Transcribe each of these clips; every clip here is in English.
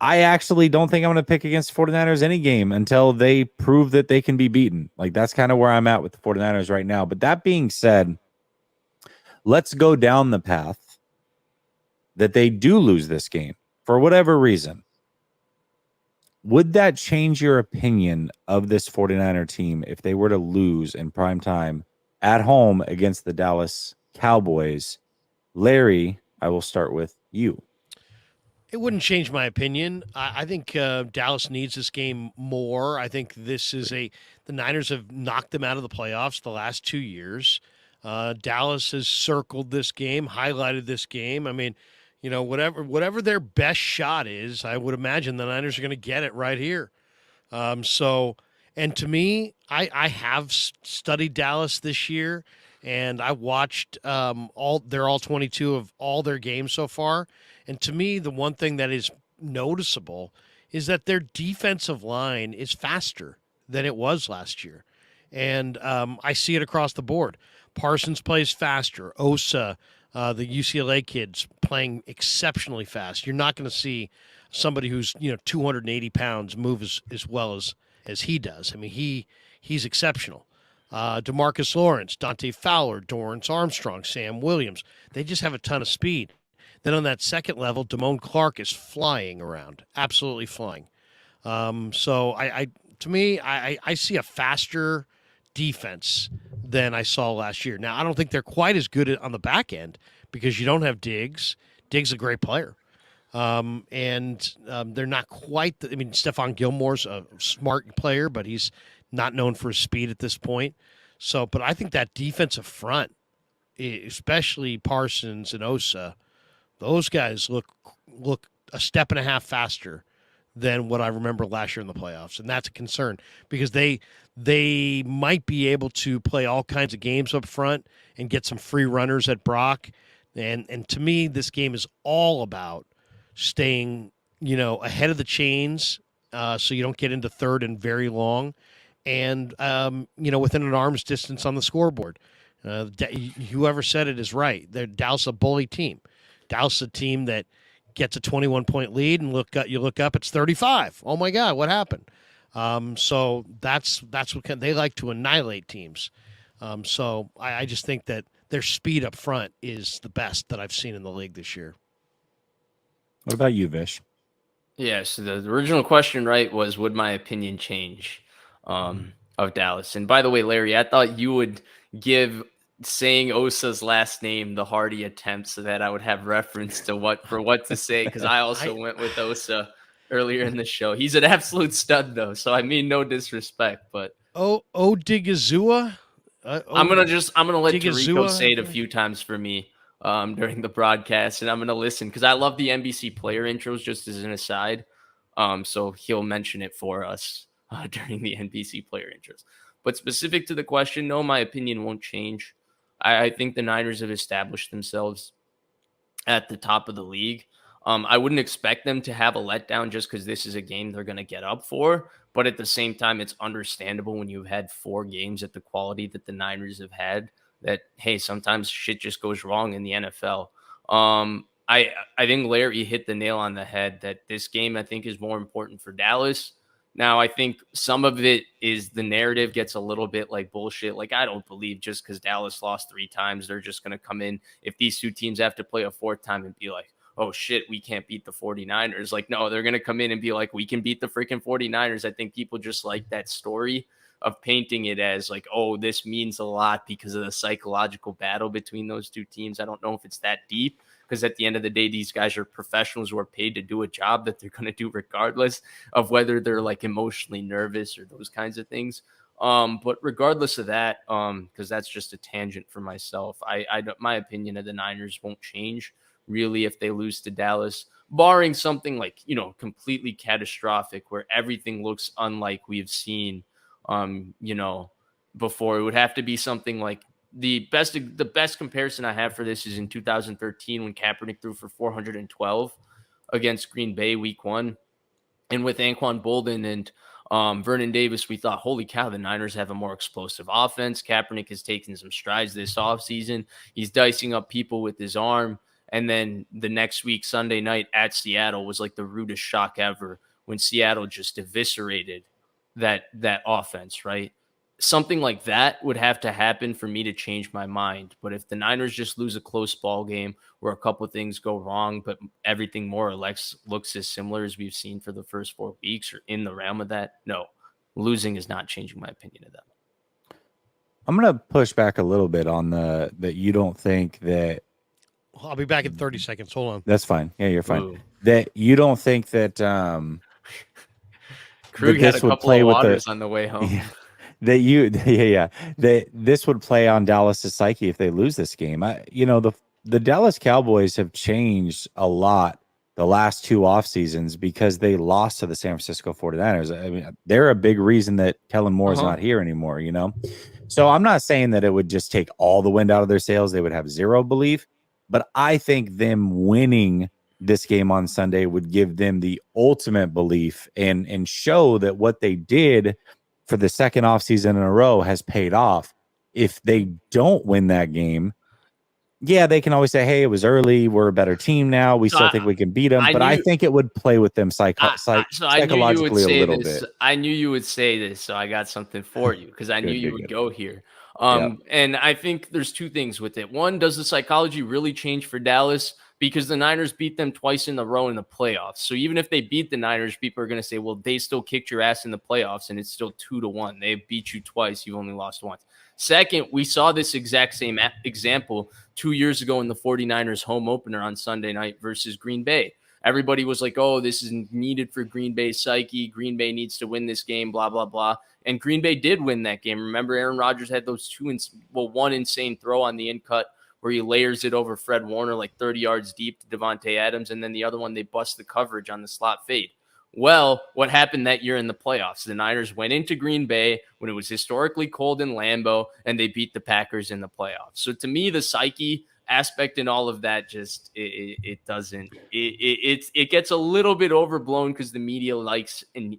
I actually don't think I'm going to pick against the 49ers any game until they prove that they can be beaten. Like, that's kind of where I'm at with the 49ers right now. But that being said, let's go down the path that they do lose this game for whatever reason. Would that change your opinion of this 49er team if they were to lose in prime time at home against the Dallas Cowboys? Larry, I will start with you. It wouldn't change my opinion. I think Dallas needs this game more. I think this is the Niners have knocked them out of the playoffs the last 2 years. Dallas has circled this game, highlighted this game. I mean, whatever their best shot is, I would imagine the Niners are going to get it right here. And to me, I have studied Dallas this year, and I watched all 22 of all their games so far. And to me, the one thing that is noticeable is that their defensive line is faster than it was last year, and I see it across the board. Parsons plays faster. Osa, the UCLA kids, playing exceptionally fast. You're not going to see somebody who's 280 pounds move as well as he does. I mean, he's exceptional. Demarcus Lawrence, Dante Fowler, Dorrance Armstrong, Sam Williams. They just have a ton of speed. Then on that second level, Damone Clark is flying around, absolutely flying. So to me, I see a faster defense than I saw last year. Now, I don't think they're quite as good on the back end because you don't have Diggs. Diggs is a great player. They're not quite. I mean, Stephon Gilmore's a smart player, but he's not known for his speed at this point. So, but I think that defensive front, especially Parsons and Osa, those guys look a step and a half faster than what I remember last year in the playoffs, and that's a concern because they might be able to play all kinds of games up front and get some free runners at Brock. And to me, this game is all about staying, ahead of the chains, so you don't get into third and very long, and within an arm's distance on the scoreboard. Whoever said it is right. They're Dallas a bully team. Dallas is a team that gets a 21-point lead, and you look up, it's 35. Oh my God, what happened? So that's what they like to annihilate teams. So I just think that their speed up front is the best that I've seen in the league this year. What about you, Vish? Yeah, so the original question, right, was would my opinion change of Dallas? And by the way, Larry, I thought you would give saying Osa's last name the hearty attempt so that I would have reference to what to say, because I also went with Osa earlier in the show. He's an absolute stud, though, so I mean no disrespect, but Odigizua? I'm gonna let Tarico say it a few times for me during the broadcast, and I'm gonna listen because I love the NBC player intros. Just as an aside, so he'll mention it for us during the NBC player intros. But specific to the question, no, my opinion won't change. I think the Niners have established themselves at the top of the league. I wouldn't expect them to have a letdown just because this is a game they're going to get up for. But at the same time, it's understandable when you've had 4 games at the quality that the Niners have had that, hey, sometimes shit just goes wrong in the NFL. I think Larry hit the nail on the head that this game, I think, is more important for Dallas. Now, I think some of it is the narrative gets a little bit like bullshit. Like, I don't believe just because Dallas lost 3 times, they're just going to come in if these 2 teams have to play a 4th time and be like, oh shit, we can't beat the 49ers. Like, no, they're going to come in and be like, we can beat the freaking 49ers. I think people just like that story of painting it as like, oh, this means a lot because of the psychological battle between those 2 teams. I don't know if it's that deep because at the end of the day, these guys are professionals who are paid to do a job that they're going to do regardless of whether they're like emotionally nervous or those kinds of things. But regardless of that, because that's just a tangent for myself, my opinion of the Niners won't change really if they lose to Dallas, barring something like, completely catastrophic where everything looks unlike we've seen, before. It would have to be something like the best comparison I have for this is in 2013 when Kaepernick threw for 412 against Green Bay week 1. And with Anquan Bolden and Vernon Davis, we thought, holy cow, the Niners have a more explosive offense. Kaepernick has taken some strides this offseason. He's dicing up people with his arm. And then the next week, Sunday night at Seattle, was like the rudest shock ever when Seattle just eviscerated that offense, right? Something like that would have to happen for me to change my mind. But if the Niners just lose a close ball game where a couple of things go wrong, but everything more or less looks as similar as we've seen for the first 4 weeks or in the realm of that, no, losing is not changing my opinion of them. I'm going to push back a little bit on that you don't think that. I'll be back in 30 seconds. Hold on. That's fine. Yeah, you're fine. Ooh. That you don't think that Krug had a couple of waters on the way home. Yeah, that this would play on Dallas's psyche if they lose this game. The Dallas Cowboys have changed a lot the last 2 off seasons because they lost to the San Francisco 49ers. I mean, they're a big reason that Kellen Moore is not here anymore, So I'm not saying that it would just take all the wind out of their sails. They would have zero belief, but I think them winning this game on Sunday would give them the ultimate belief and show that what they did for the second offseason in a row has paid off. If they don't win that game, yeah, they can always say, hey, it was early. We're a better team now. We still think we can beat them. I think it would play with them psychologically a little bit. I knew you would say this, so I got something for you because I knew you would go here. And I think there's 2 things with it. One, does the psychology really change for Dallas? Because the Niners beat them twice in a row in the playoffs. So even if they beat the Niners, people are going to say, well, they still kicked your ass in the playoffs, and it's still 2-1. They beat you twice. You've only lost once. Second, we saw this exact same example 2 years ago in the 49ers home opener on Sunday night versus Green Bay. Everybody was like, oh, this is needed for Green Bay's psyche. Green Bay needs to win this game, blah, blah, blah. And Green Bay did win that game. Remember, Aaron Rodgers had those one insane throw on the in cut where he layers it over Fred Warner like 30 yards deep to Devontae Adams. And then the other one, they bust the coverage on the slot fade. Well, what happened that year in the playoffs? The Niners went into Green Bay when it was historically cold in Lambeau, and they beat the Packers in the playoffs. So to me, the psyche aspect and all of that just it gets a little bit overblown because the media likes and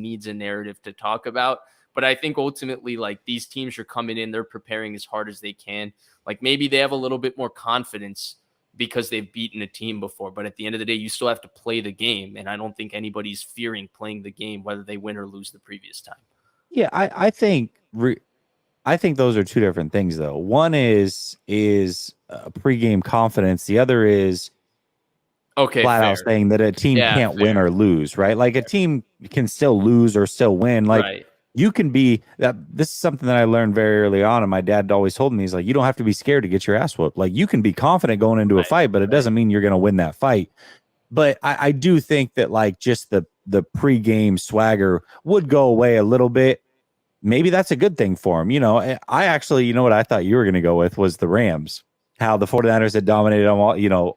needs a narrative to talk about. But I think ultimately, like, these teams are coming in, they're preparing as hard as they can. Like, maybe they have a little bit more confidence because they've beaten a team before. But at the end of the day, you still have to play the game. And I don't think anybody's fearing playing the game, whether they win or lose the previous time. Yeah, I think those are 2 different things, though. One is pregame confidence. The other is flat out saying that a team can't win or lose, right? Like, a team can still lose or still win. Like, you can be that. This is something that I learned very early on, and my dad always told me, he's like, you don't have to be scared to get your ass whooped. Like, you can be confident going into a fight, but it doesn't mean you're going to win that fight. But I do think that, like, just the pregame swagger would go away a little bit. Maybe that's a good thing for him. I actually, what I thought you were going to go with was the Rams, how the 49ers had dominated them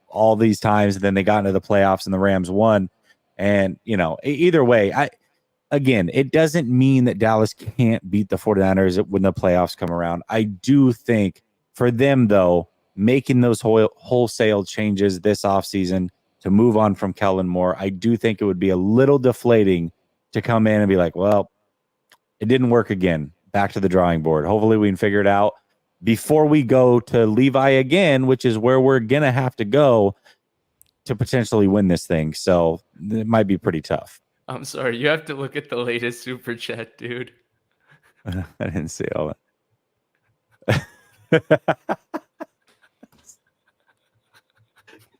all these times, and then they got into the playoffs and the Rams won. And, either way, again, it doesn't mean that Dallas can't beat the 49ers when the playoffs come around. I do think for them, though, making those wholesale changes this offseason to move on from Kellen Moore, I do think it would be a little deflating to come in and be like, well, it didn't work again. Back to the drawing board. Hopefully we can figure it out before we go to Levi again, which is where we're going to have to go to potentially win this thing. So it might be pretty tough. I'm sorry. You have to look at the latest super chat, dude. I didn't see all that.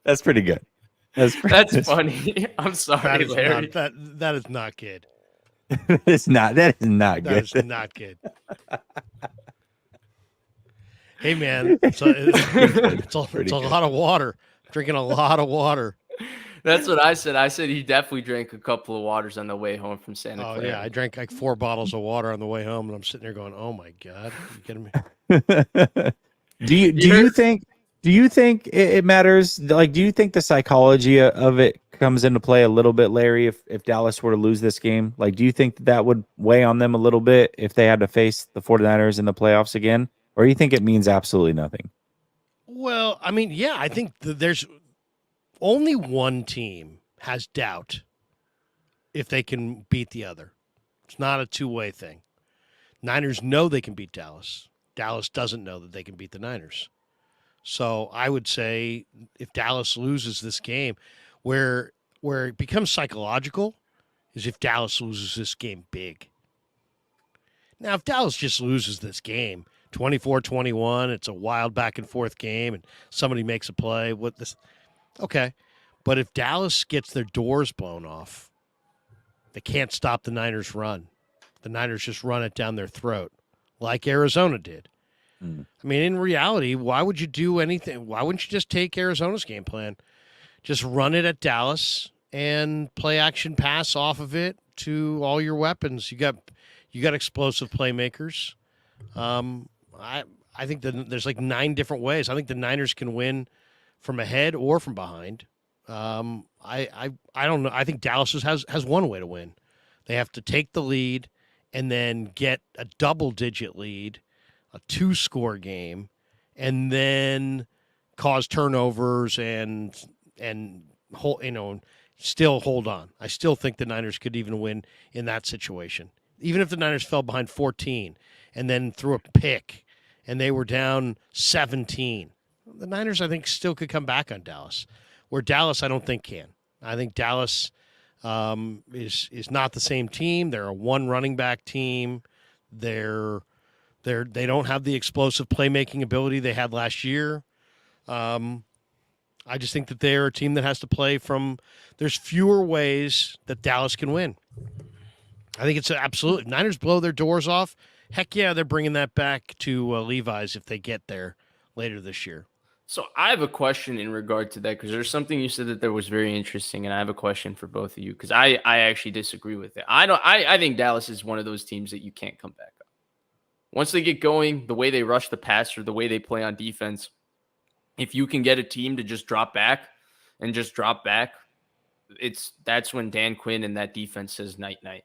That's pretty good. That's funny. I'm sorry, Larry. That is not good. That is not good. That is not good. Hey, man, it's a lot of water. Drinking a lot of water. That's what I said. I said he definitely drank a couple of waters on the way home from Santa Clara. Oh, yeah. I drank like 4 bottles of water on the way home, and I'm sitting there going, oh, my God. Are you kidding me? Do you think it matters? Like, do you think the psychology of it comes into play a little bit, Larry, if Dallas were to lose this game? Like, do you think that would weigh on them a little bit if they had to face the 49ers in the playoffs again? Or do you think it means absolutely nothing? Well, I mean, yeah, I think there's only one team has doubt if they can beat the other. It's not a two-way thing. Niners know they can beat Dallas. Dallas doesn't know that they can beat the Niners. So I would say if Dallas loses this game, where it becomes psychological is if Dallas loses this game big. Now, if Dallas just loses this game 24-21, it's a wild back and forth game and somebody makes a play, okay. But if Dallas gets their doors blown off, they can't stop the Niners' run. The Niners just run it down their throat like Arizona did. I mean, in reality, why would you do anything? Why wouldn't you just take Arizona's game plan? Just run it at Dallas and play action pass off of it to all your weapons. You got explosive playmakers. I think that there's like 9 different ways. I think the Niners can win from ahead or from behind. I don't know. I think Dallas has one way to win. They have to take the lead and then get a double-digit lead, a 2-score game, and then cause turnovers and still hold on. I still think the Niners could even win in that situation. Even if the Niners fell behind 14 and then threw a pick and they were down 17, the Niners, I think, still could come back on Dallas, where Dallas I don't think can. I think Dallas is not the same team. They're a one running back team. They don't have the explosive playmaking ability they had last year. I just think that they're a team that has to play from. There's fewer ways that Dallas can win. I think it's absolutely. Niners blow their doors off. Heck yeah, they're bringing that back to Levi's if they get there later this year. So I have a question in regard to that because there's something you said that was very interesting, and I have a question for both of you because I actually disagree with it. I think Dallas is one of those teams that you can't come back on. Once they get going, the way they rush the pass or the way they play on defense, if you can get a team to just drop back, that's when Dan Quinn and that defense says night night.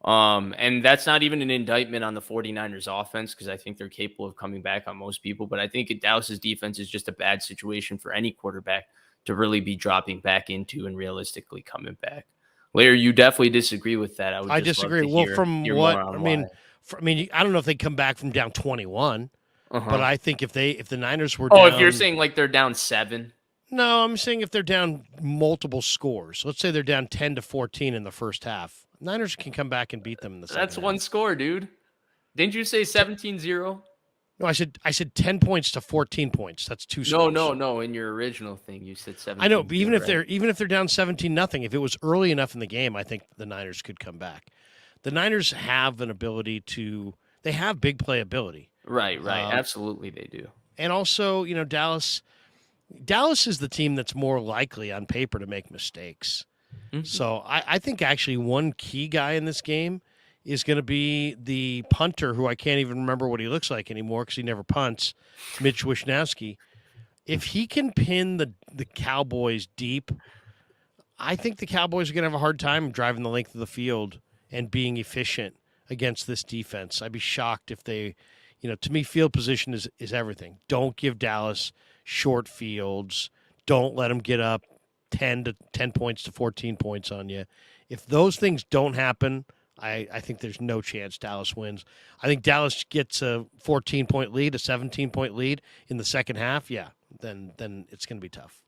And that's not even an indictment on the 49ers offense because I think they're capable of coming back on most people. But I think Dallas's defense is just a bad situation for any quarterback to really be dropping back into and realistically coming back. Larry, you definitely disagree with that. I disagree. Well, from what I mean, I don't know if they come back from down 21, but I think if the Niners were down, if you're saying like they're down 7. No, I'm saying if they're down multiple scores. Let's say they're down 10-14 in the first half. Niners can come back and beat them in the second half. That's one score, dude. Didn't you say 17-0? No, I said 10 points to 14 points. That's 2 scores. No. In your original thing, you said 17. I know, but even if they're down 17-0, if it was early enough in the game, I think the Niners could come back. The Niners have an ability they have big play ability. Right. Absolutely, they do. And also, Dallas is the team that's more likely on paper to make mistakes. Mm-hmm. So I think actually one key guy in this game is going to be the punter, who I can't even remember what he looks like anymore because he never punts, Mitch Wishnowsky. If he can pin the Cowboys deep, I think the Cowboys are going to have a hard time driving the length of the field and being efficient against this defense. I'd be shocked if they, to me, field position is everything. Don't give Dallas short fields. Don't let them get up 10 points to 14 points on you. If those things don't happen, I think there's no chance Dallas wins. I think Dallas gets a 14-point lead, a 17-point lead in the second half. Yeah, then it's going to be tough.